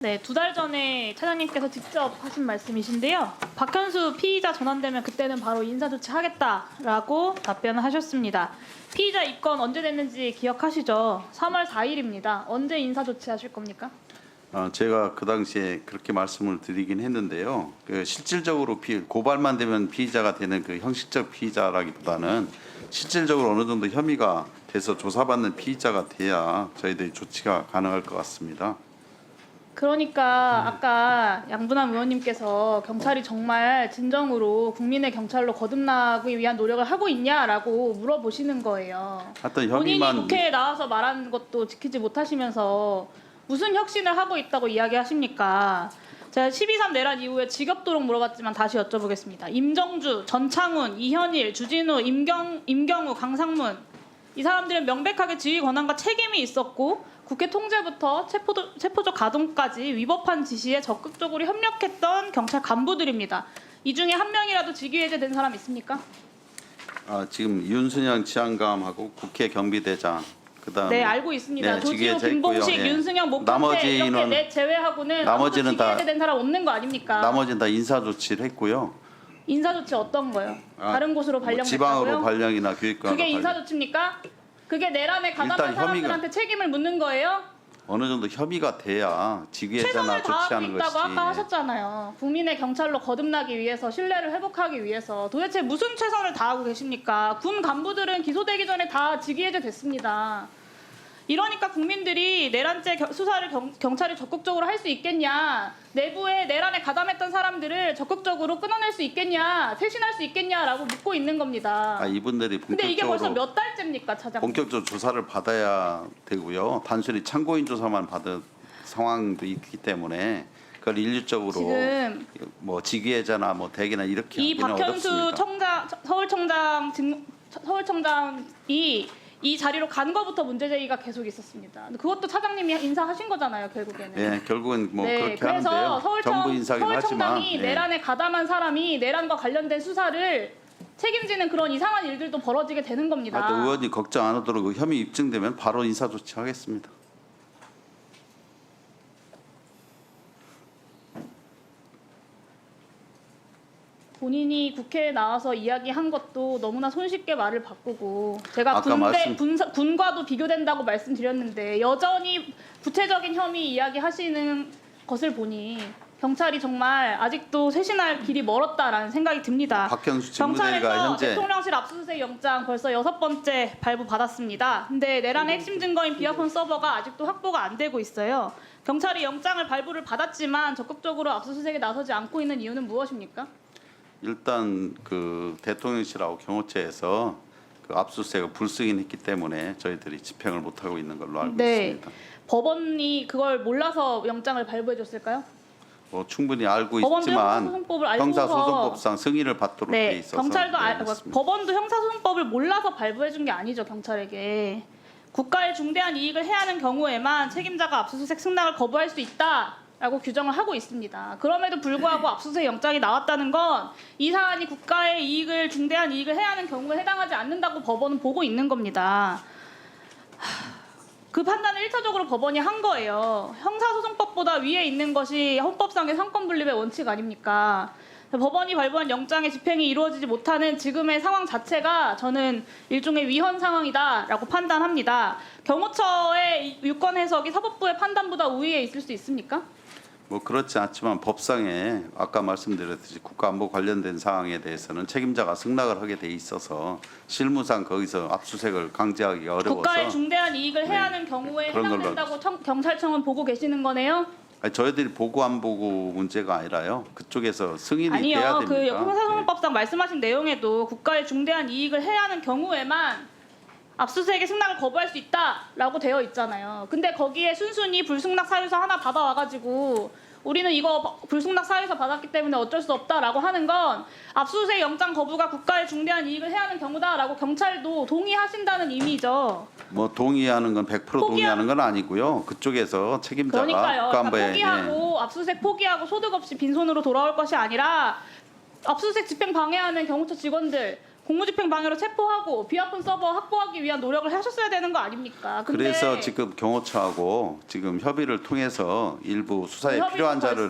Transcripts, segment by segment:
네, 2달 전에 차장님께서 직접 하신 말씀이신데요. 박현수 피의자 전환되면 그때는 바로 인사조치하겠다라고 답변을 하셨습니다. 피의자 입건 언제 됐는지 기억하시죠? 3월 4일입니다. 언제 인사조치하실 겁니까? 제가 그 당시에 그렇게 말씀을 드리긴 했는데요. 실질적으로 고발만 되면 피의자가 되는 그 형식적 피의자라기보다는 실질적으로 어느 정도 혐의가 돼서 조사받는 피의자가 돼야 저희들이 조치가 가능할 것 같습니다. 그러니까 아까 양분남 의원님께서 경찰이 정말 진정으로 국민의 경찰로 거듭나기 위한 노력을 하고 있냐라고 물어보시는 거예요. 하여튼 본인이 혐의만 국회에 나와서 말한 것도 지키지 못하시면서 무슨 혁신을 하고 있다고 이야기하십니까? 제가 12.3 내란 이후에 지겹도록 물어봤지만 다시 여쭤보겠습니다. 임정주, 전창훈, 이현일, 주진우, 임경우, 강상문 이 사람들은 명백하게 지휘 권한과 책임이 있었고 국회 통제부터 체포적 가동까지 위법한 지시에 적극적으로 협력했던 경찰 간부들입니다. 이 중에 한 명이라도 직위 해제된 사람 있습니까? 지금 윤순영 치안감하고 국회 경비대장 그다음에 네, 알고 있습니다. 네, 조지호, 직위해제 김봉식, 했고요. 예. 윤승영, 목건태 나머지는 이렇게 넷 제외하고는 나머지는 아무도 직위 해제된 사람 없는 거 아닙니까? 나머지는 다 인사 조치를 했고요. 인사조치 어떤 거요? 다른 곳으로 발령됐다고요? 지방으로 발령이나 교육관으로 그게 발령. 인사조치입니까? 그게 내란에 가담한 일단 혐의가- 사람들한테 책임을 묻는 거예요? 어느 정도 혐의가 돼야 직위해제나 최선을 다하고 조치하는 있다고 것이 아까 하셨잖아요. 국민의 경찰로 거듭나기 위해서 신뢰를 회복하기 위해서 도대체 무슨 최선을 다하고 계십니까? 군 간부들은 기소되기 전에 다 직위해제 됐습니다. 이러니까 국민들이 내란죄 수사를 경찰이 적극적으로 할 수 있겠냐, 내부에 내란에 가담했던 사람들을 적극적으로 끊어낼 수 있겠냐, 쇄신할 수 있겠냐라고 묻고 있는 겁니다. 이분들이 근데 이게 벌써 본격적으로 몇 달째입니까, 차장님? 본격적으로 조사를 받아야 되고요. 단순히 참고인 조사만 받은 상황도 있기 때문에 그걸 일률적으로 지금 뭐 직위해제나 뭐 대기나 이렇게 이 하기는 박현수 어렵습니다. 서울청장이 이 자리로 간 거부터 문제 제기가 계속 있었습니다. 근데 그것도 차장님이 인사하신 거잖아요, 결국에는. 예, 결국은 뭐 네, 그렇게 그래서 하는데요. 정부 인사긴 하지만 서울청장이 예. 내란에 가담한 사람이 내란과 관련된 수사를 책임지는 그런 이상한 일들도 벌어지게 되는 겁니다. 하여튼 의원이 걱정 안 하도록 그 혐의 입증되면 바로 인사 조치하겠습니다. 본인이 국회에 나와서 이야기한 것도 너무나 손쉽게 말을 바꾸고 제가 아까 군과도 비교된다고 말씀드렸는데 여전히 구체적인 혐의 이야기하시는 것을 보니 경찰이 정말 아직도 쇄신할 길이 멀었다라는 생각이 듭니다. 박현수 직무대리가 경찰에서 현재 대통령실 압수수색 영장 벌써 6번째 발부받았습니다. 근데 내란의 핵심 증거인 비아폰 서버가 아직도 확보가 안 되고 있어요. 경찰이 영장을 발부를 받았지만 적극적으로 압수수색에 나서지 않고 있는 이유는 무엇입니까? 일단 그 대통령실하고 경호처에서 그 압수수색을 불승인했기 때문에 저희들이 집행을 못 하고 있는 걸로 알고 있습니다. 법원이 그걸 몰라서 영장을 발부해 줬을까요? 뭐 충분히 알고 법원도 있지만 형사소송법을 알고서 형사소송법상 승인을 받도록 돼 네, 있어서 경찰도 그렇습니다. 법원도 형사소송법을 몰라서 발부해 준 게 아니죠, 경찰에게. 국가의 중대한 이익을 해하는 경우에만 책임자가 압수수색 승낙을 거부할 수 있다라고 규정을 하고 있습니다. 그럼에도 불구하고 압수수색 영장이 나왔다는 건 이 사안이 국가의 이익을 중대한 이익을 해하는 경우에 해당하지 않는다고 법원은 보고 있는 겁니다. 그 판단을 1차적으로 법원이 한 거예요. 형사소송법보다 위에 있는 것이 헌법상의 상권분립의 원칙 아닙니까? 법원이 발부한 영장의 집행이 이루어지지 못하는 지금의 상황 자체가 저는 일종의 위헌 상황이다라고 판단합니다. 경호처의 유권 해석이 사법부의 판단보다 우위에 있을 수 있습니까? 뭐 그렇지 않지만 법상에 아까 말씀드렸듯이 국가안보 관련된 사항에 대해서는 책임자가 승낙을 하게 돼 있어서 실무상 거기서 압수수색을 강제하기가 어려워서 국가의 중대한 이익을 해하는 경우에 그런 걸로 해당된다고 경찰청은 보고 계시는 거네요? 아니, 저희들이 보고 안 보고 문제가 아니라요. 그쪽에서 승인이 돼야 아니요. 됩니다. 그 형사소송법상 말씀하신 내용에도 국가의 중대한 이익을 해하는 경우에만 압수수색의 승낙을 거부할 수 있다라고 되어 있잖아요. 근데 거기에 순순히 불승낙 사유서 하나 받아와가지고 우리는 이거 불승낙 사유서 받았기 때문에 어쩔 수 없다라고 하는 건 압수수색 영장 거부가 국가의 중대한 이익을 해하는 경우다라고 경찰도 동의하신다는 의미죠. 뭐 동의하는 건 100% 동의하는 건 아니고요. 그쪽에서 책임자가 그러니까요. 국가안보에 포기하고 압수수색 포기하고 소득 없이 빈손으로 돌아올 것이 아니라 압수수색 집행 방해하는 경호처 직원들 공무집행 방해로 체포하고 비아폰 서버 확보하기 위한 노력을 하셨어야 되는 거 아닙니까? 근데 그래서 지금 경호처하고 지금 협의를 통해서 일부 수사에 협의는 필요한 벌써 자료를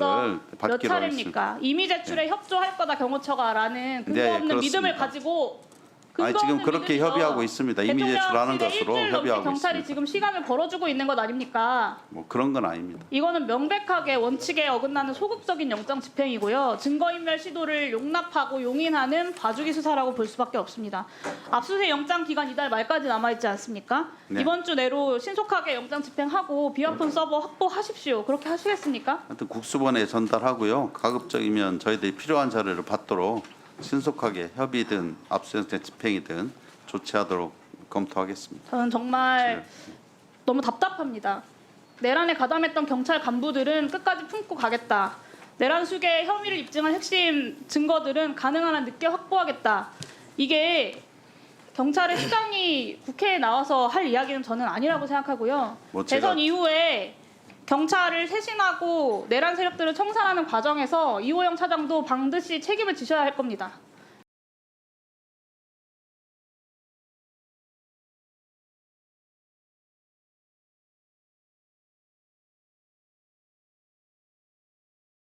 몇 받기로 했습니다. 차례입니까? 이미 제출에 협조할 거다 경호처가라는 근거 네, 없는 그렇습니다. 믿음을 가지고 아니, 근거 지금 없는 그렇게 믿음이죠. 협의하고 있습니다. 이미 제출하는 대통령실에 것으로 일주일 넘게 협의하고 경찰이 있습니다. 지금 시간을 벌어주고 있는 것 아닙니까? 뭐 그런 건 아닙니다. 이거는 명백하게 원칙에 어긋나는 소극적인 영장 집행이고요. 증거인멸 시도를 용납하고 용인하는 봐주기 수사라고 볼 수밖에 없습니다. 압수수색 영장 기간 이달 말까지 남아있지 않습니까? 네. 이번 주 내로 신속하게 영장 집행하고 비아폰 서버 확보하십시오. 그렇게 하시겠습니까? 하여튼 국수본에 전달하고요. 가급적이면 저희들이 필요한 자료를 받도록 신속하게 협의든 압수수색 집행이든 조치하도록 검토하겠습니다. 저는 정말 너무 답답합니다. 내란에 가담했던 경찰 간부들은 끝까지 품고 가겠다. 내란 수괴 혐의를 입증한 핵심 증거들은 가능한 한 늦게 확보하겠다. 이게 경찰의 수장이 국회에 나와서 할 이야기는 저는 아니라고 생각하고요. 뭐 대선 제가- 이후에 경찰을 쇄신하고 내란 세력들을 청산하는 과정에서 이호영 차장도 반드시 책임을 지셔야 할 겁니다.